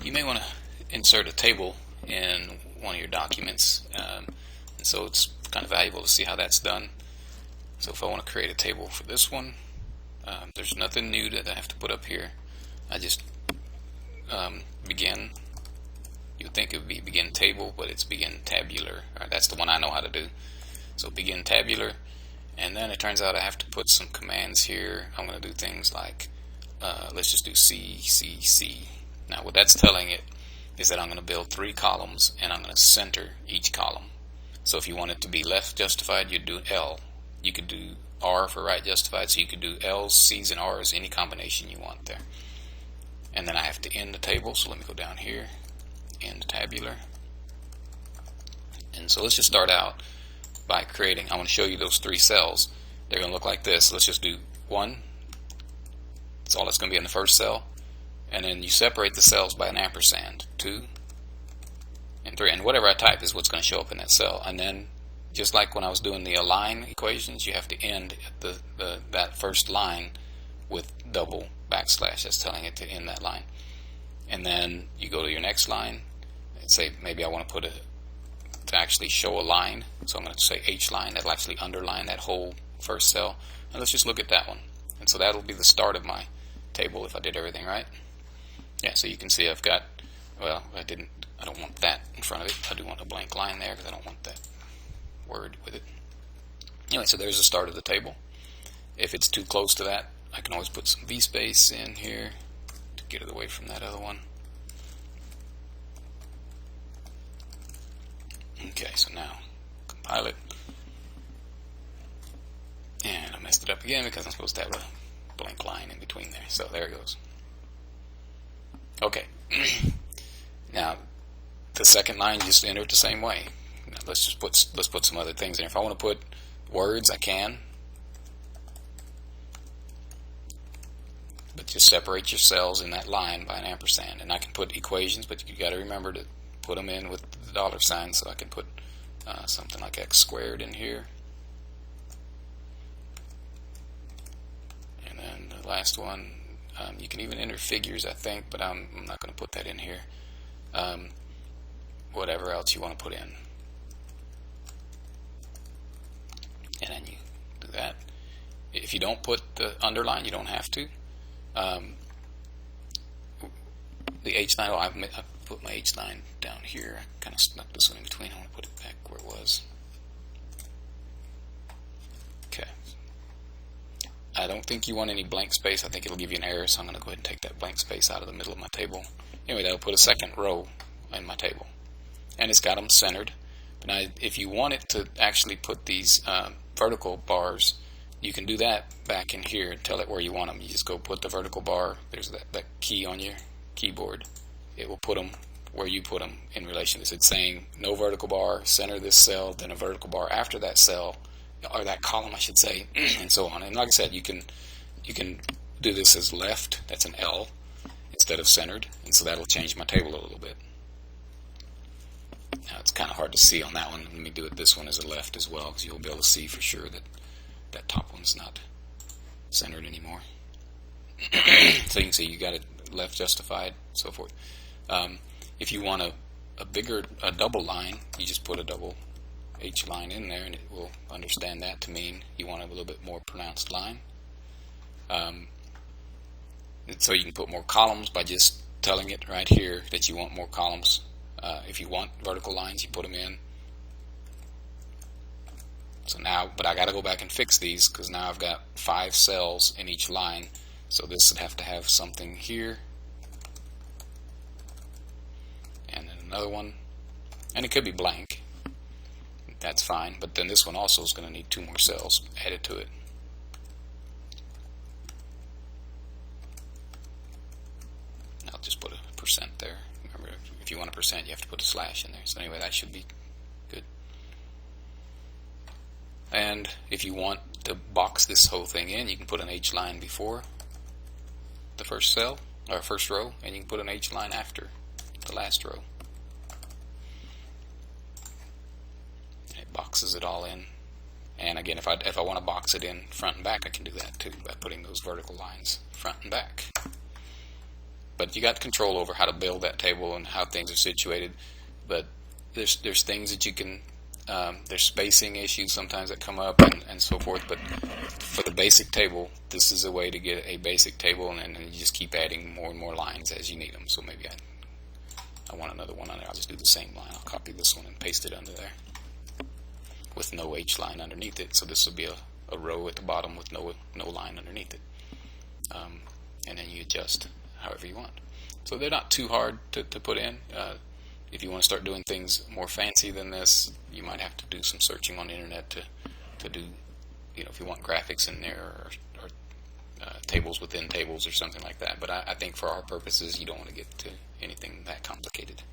you may want to insert a table in one of your documents, and so it's kind of valuable to see how that's done. So if I want to create a table for this one, there's nothing new that I have to put up here. I just begin. You would think it would be begin table, but it's begin tabular. That's the one I know how to do. So begin tabular, and then it turns out I have to put some commands here. I'm going to do things like let's just do C, C, C. Now what that's telling it is that I'm going to build 3 columns, and I'm going to center each column. So if you want it to be left justified, you'd do L. You could do R for right justified, so you could do L's, C's, and R's, any combination you want there. And then I have to end the table, so let me go down here, end tabular. And so let's just start out by creating, I want to show you those 3 cells. They're going to look like this. Let's just do 1. That's all that's going to be in the first cell. And then you separate the cells by an ampersand. 2 and 3. And whatever I type is what's going to show up in that cell. And then, just like when I was doing the align equations, you have to end that first line with double backslash. That's telling it to end that line. And then you go to your next line and say, maybe I want to put to actually show a line. So I'm going to say H line. That'll actually underline that whole first cell. And let's just look at that one. And so that'll be the start of my table if I did everything right. Yeah, so you can see I've got, well, I don't want that in front of it. I do want a blank line there because I don't want that word with it. Anyway, so there's the start of the table. If it's too close to that, I can always put some VSpace in here to get it away from that other one. Okay, so now compile it. And I messed it up again because I'm supposed to have a blank line in between there. So there it goes. Okay. Now the second line, you just enter it the same way. Now let's put some other things in. If I want to put words, I can. But just separate your cells in that line by an ampersand. And I can put equations, but you got to remember to put them in with the $sign. So I can put something like x squared in here. And then the last one, you can even enter figures, I think, but I'm not going to put that in here. Whatever else you want to put in. And then you do that. If you don't put the underline, you don't have to. The H line, I put my H line down here. I kind of snuck this one in between. I want to put it back where it was. Okay. I don't think you want any blank space. I think it'll give you an error, so I'm going to go ahead and take that blank space out of the middle of my table. Anyway, that'll put a second row in my table. And it's got them centered. But now, if you want it to actually put these vertical bars, you can do that back in here and tell it where you want them. You just go put the vertical bar. There's that key on your keyboard. It will put them where you put them in relation. It's saying no vertical bar, center this cell, then a vertical bar after that cell, or that column I should say, and so on. And like I said, you can do this as left, that's an L, instead of centered, and so that'll change my table a little bit. Now it's kind of hard to see on that one. Let me do it this one as a left as well, because you'll be able to see for sure that that top one's not centered anymore. So you can see you got it left justified, so forth. If you want a double line, you just put a double H line in there, and it will understand that to mean you want a little bit more pronounced line. So you can put more columns by just telling it right here that you want more columns. If you want vertical lines, you put them in. So now, but I got to go back and fix these because now I've got 5 cells in each line. So this would have to have something here, and then another one, and it could be blank. That's fine, but then this one also is going to need 2 more cells added to it. I'll just put a % there. Remember, if you want a %, you have to put a slash in there. So anyway, that should be good. And if you want to box this whole thing in, you can put an H line before the first cell, or first row, and you can put an H line after the last row. It boxes it all in. And again, if I want to box it in front and back, I can do that too by putting those vertical lines front and back. but you got control over how to build that table and how things are situated. But there's things that you can there's spacing issues sometimes that come up and so forth. But for the basic table, this is a way to get a basic table, and then you just keep adding more and more lines as you need them. So maybe I want another one on there. I'll just do the same line. I'll copy this one and paste it under there with no H line underneath it. So this will be a row at the bottom with no line underneath it. And then you adjust however you want. So they're not too hard to put in. If you want to start doing things more fancy than this, you might have to do some searching on the internet to do, if you want graphics in there or tables within tables or something like that. But I think for our purposes, you don't want to get to anything that complicated.